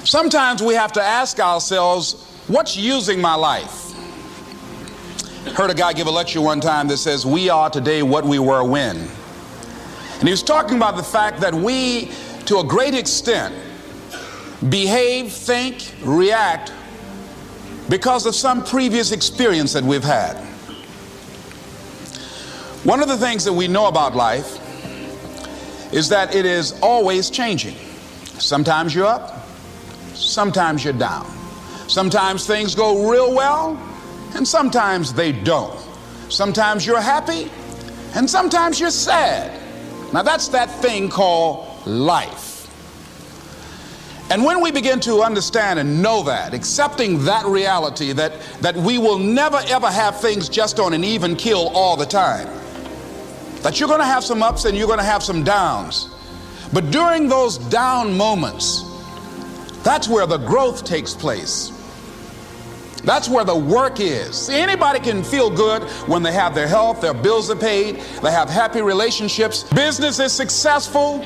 Sometimes we have to ask ourselves, what's using my life? Heard a guy give a lecture one time that says, we are today what we were when. And he was talking about the fact that we, to a great extent, behave, think, react because of some previous experience that we've had. One of the things that we know about life is that it is always changing. Sometimes you're up, sometimes you're down. Sometimes things go real well, and sometimes they don't. Sometimes you're happy, and sometimes you're sad. Now that's that thing called life. And when we begin to understand and know that, accepting that reality that we will never ever have things just on an even keel all the time, that you're going to have some ups and you're going to have some downs, but during those down moments, that's where the growth takes place. That's where the work is. See, anybody can feel good when they have their health, their bills are paid, they have happy relationships, business is successful.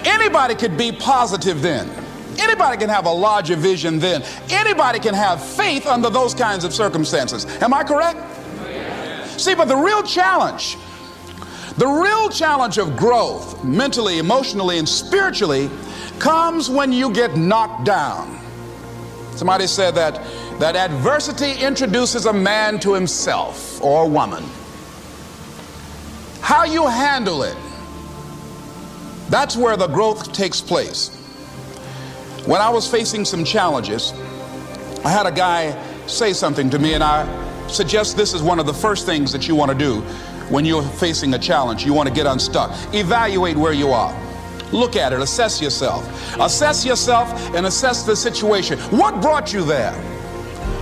Anybody could be positive then. Anybody can have a larger vision then. Anybody can have faith under those kinds of circumstances. Am I correct? See, but the real challenge of growth, mentally, emotionally, and spiritually, comes when you get knocked down. Somebody said that adversity introduces a man to himself or a woman. How you handle it, that's where the growth takes place. When I was facing some challenges, I had a guy say something to me, and I suggest this is one of the first things that you want to do when you're facing a challenge. You want to get unstuck. Evaluate where you are. Look at it, assess yourself. Assess yourself and assess the situation. What brought you there?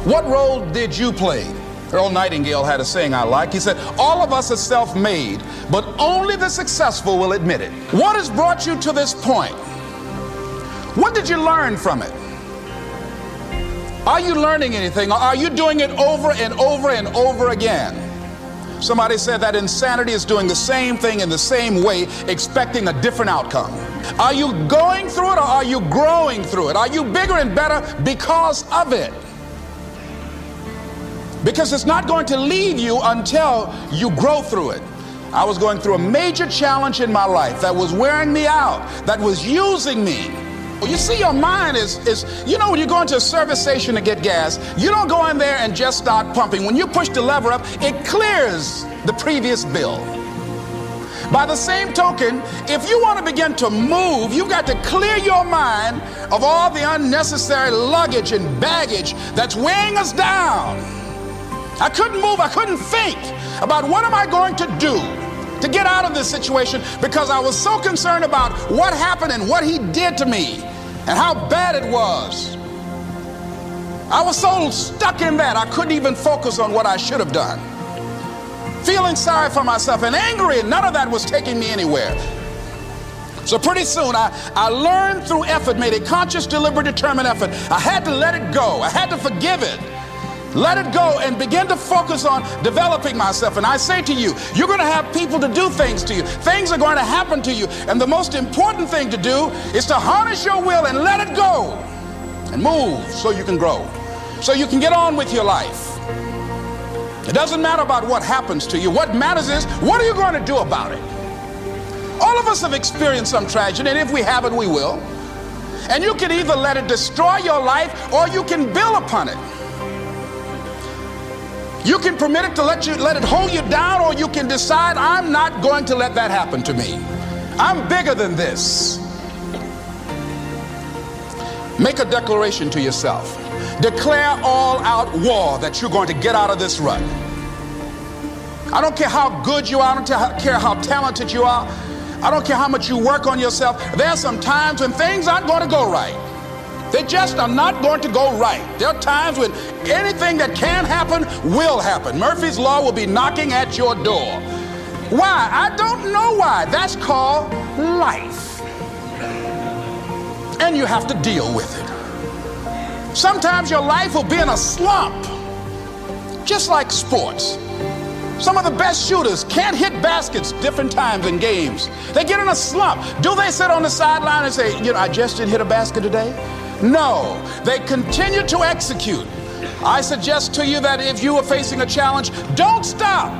What role did you play? Earl Nightingale had a saying I like. He said, all of us are self-made, but only the successful will admit it. What has brought you to this point? What did you learn from it? Are you learning anything, or are you doing it over and over and over again? Somebody said that insanity is doing the same thing in the same way, expecting a different outcome. Are you going through it, or are you growing through it? Are you bigger and better because of it? Because it's not going to leave you until you grow through it. I was going through a major challenge in my life that was wearing me out, that was using me. You see, your mind is, you know, when you go into a service station to get gas, you don't go in there and just start pumping. When you push the lever up, it clears the previous bill. By the same token, if you want to begin to move, you've got to clear your mind of all the unnecessary luggage and baggage that's weighing us down. I couldn't move, I couldn't think about what am I going to do to get out of this situation, because I was so concerned about what happened and what he did to me and how bad it was. I was so stuck in that I couldn't even focus on what I should have done. Feeling sorry for myself and angry, and none of that was taking me anywhere. So pretty soon I learned through effort, made a conscious, deliberate, determined effort. I had to let it go. I had to forgive it. Let it go and begin to focus on developing myself. And I say to you, you're going to have people to do things to you. Things are going to happen to you. And the most important thing to do is to harness your will and let it go and move so you can grow, so you can get on with your life. It doesn't matter about what happens to you. What matters is, what are you going to do about it? All of us have experienced some tragedy, and if we haven't, we will. And you can either let it destroy your life, or you can build upon it. You can permit it to let it hold you down, or you can decide, I'm not going to let that happen to me. I'm bigger than this. Make a declaration to yourself. Declare all-out war that you're going to get out of this rut. I don't care how good you are. I don't care how talented you are. I don't care how much you work on yourself. There are some times when things aren't going to go right. They just are not going to go right. There are times when anything that can happen will happen. Murphy's Law will be knocking at your door. Why? I don't know why. That's called life. And you have to deal with it. Sometimes your life will be in a slump, just like sports. Some of the best shooters can't hit baskets different times in games. They get in a slump. Do they sit on the sideline and say, you know, I just didn't hit a basket today? No, they continue to execute. I suggest to you that if you are facing a challenge, don't stop.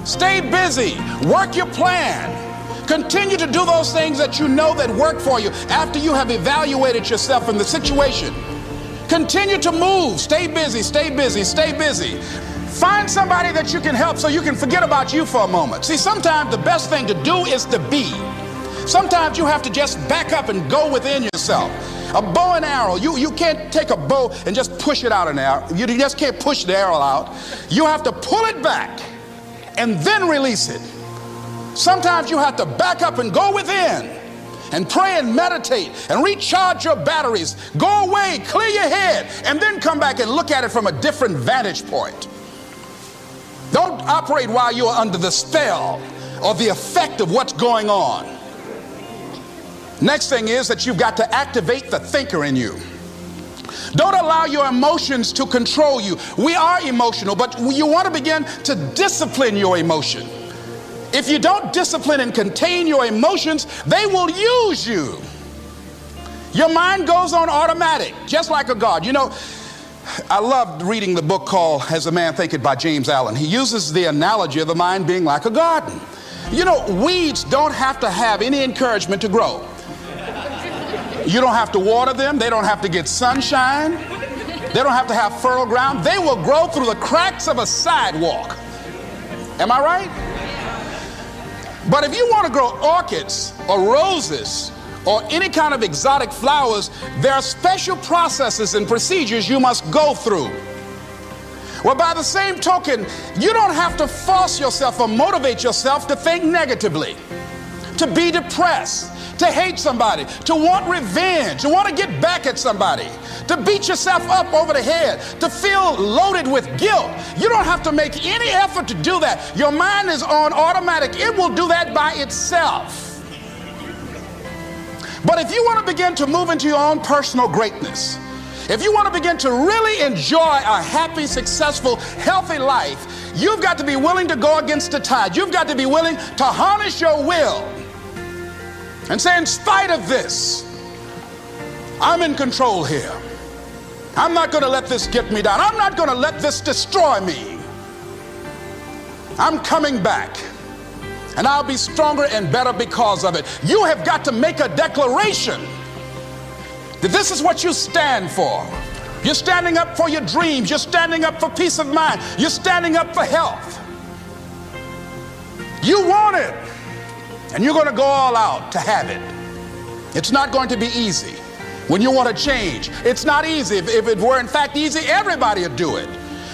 Stay busy. Work your plan. Continue to do those things that you know that work for you after you have evaluated yourself in the situation. Continue to move. Stay busy, stay busy, stay busy. Find somebody that you can help so you can forget about you for a moment. See, sometimes the best thing to do is to be. Sometimes you have to just back up and go within yourself. A bow and arrow, you can't take a bow and just push it out an arrow. You just can't push the arrow out. You have to pull it back and then release it. Sometimes you have to back up and go within and pray and meditate and recharge your batteries. Go away, clear your head, and then come back and look at it from a different vantage point. Don't operate while you're under the spell or the effect of what's going on. Next thing is that you've got to activate the thinker in you. Don't allow your emotions to control you. We are emotional, but you want to begin to discipline your emotion. If you don't discipline and contain your emotions, they will use you. Your mind goes on automatic, just like a guard. You know, I loved reading the book called As a Man Thinketh by James Allen. He uses the analogy of the mind being like a garden. You know, weeds don't have to have any encouragement to grow. You don't have to water them. They don't have to get sunshine. They don't have to have fertile ground. They will grow through the cracks of a sidewalk. Am I right? But if you want to grow orchids or roses or any kind of exotic flowers, there are special processes and procedures you must go through. Well, by the same token, you don't have to force yourself or motivate yourself to think negatively, to be depressed, to hate somebody, to want revenge, to want to get back at somebody, to beat yourself up over the head, to feel loaded with guilt. You don't have to make any effort to do that. Your mind is on automatic. It will do that by itself. But if you want to begin to move into your own personal greatness, if you want to begin to really enjoy a happy, successful, healthy life, you've got to be willing to go against the tide. You've got to be willing to harness your will and say, in spite of this, I'm in control here. I'm not going to let this get me down. I'm not going to let this destroy me. I'm coming back, and I'll be stronger and better because of it. You have got to make a declaration that this is what you stand for. You're standing up for your dreams. You're standing up for peace of mind. You're standing up for health. You want it, and you're going to go all out to have it. It's not going to be easy. When you want to change, it's not easy. If it were in fact easy, everybody would do it.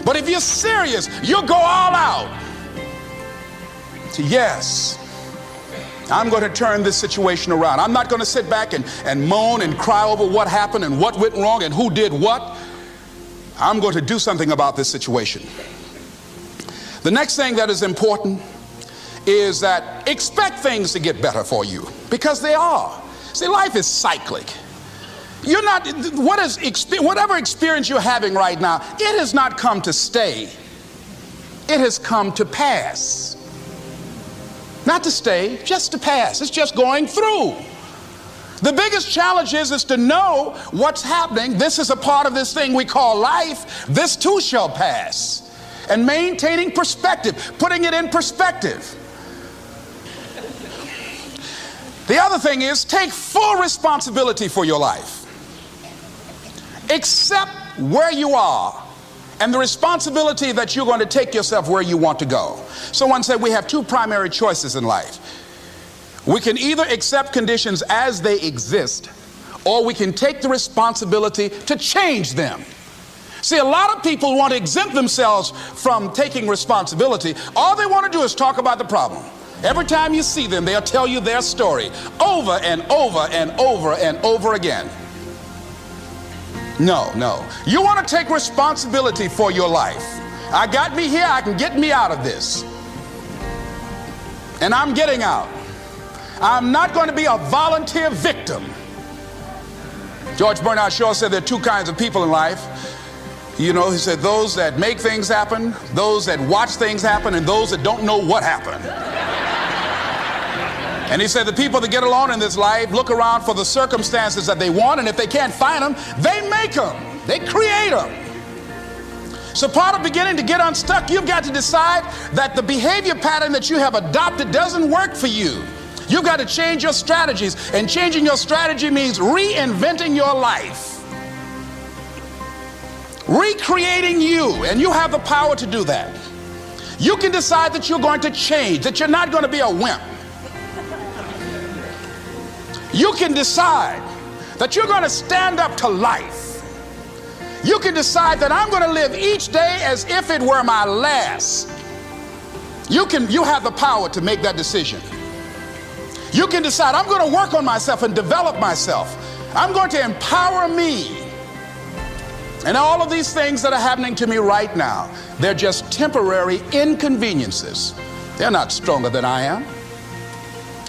But if you're serious, you'll go all out. So yes, I'm going to turn this situation around. I'm not going to sit back and moan and cry over what happened and what went wrong and who did what. I'm going to do something about this situation. The next thing that is important is that expect things to get better for you, because they are. See, life is cyclic. You're not, whatever experience you're having right now, it has not come to stay. It has come to pass. Not to stay, just to pass. It's just going through. The biggest challenge is to know what's happening. This is a part of this thing we call life. This too shall pass. And maintaining perspective, putting it in perspective. The other thing is take full responsibility for your life. Accept where you are and the responsibility that you're going to take yourself where you want to go. Someone said we have two primary choices in life. We can either accept conditions as they exist, or we can take the responsibility to change them. See, a lot of people want to exempt themselves from taking responsibility. All they want to do is talk about the problem. Every time you see them, they'll tell you their story over and over and over and over again. No. You want to take responsibility for your life. I got me here, I can get me out of this. And I'm getting out. I'm not going to be a volunteer victim. George Bernard Shaw said there are two kinds of people in life. You know, he said those that make things happen, those that watch things happen, and those that don't know what happened. And he said the people that get along in this life look around for the circumstances that they want, and if they can't find them, they make them. They create them. So part of beginning to get unstuck, you've got to decide that the behavior pattern that you have adopted doesn't work for you. You've got to change your strategies, and changing your strategy means reinventing your life, recreating you, and you have the power to do that. You can decide that you're going to change, that you're not going to be a wimp. You can decide that you're going to stand up to life. You can decide that I'm going to live each day as if it were my last. You have the power to make that decision. You can decide I'm going to work on myself and develop myself. I'm going to empower me. And all of these things that are happening to me right now, they're just temporary inconveniences. They're not stronger than I am.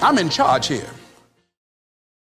I'm in charge here.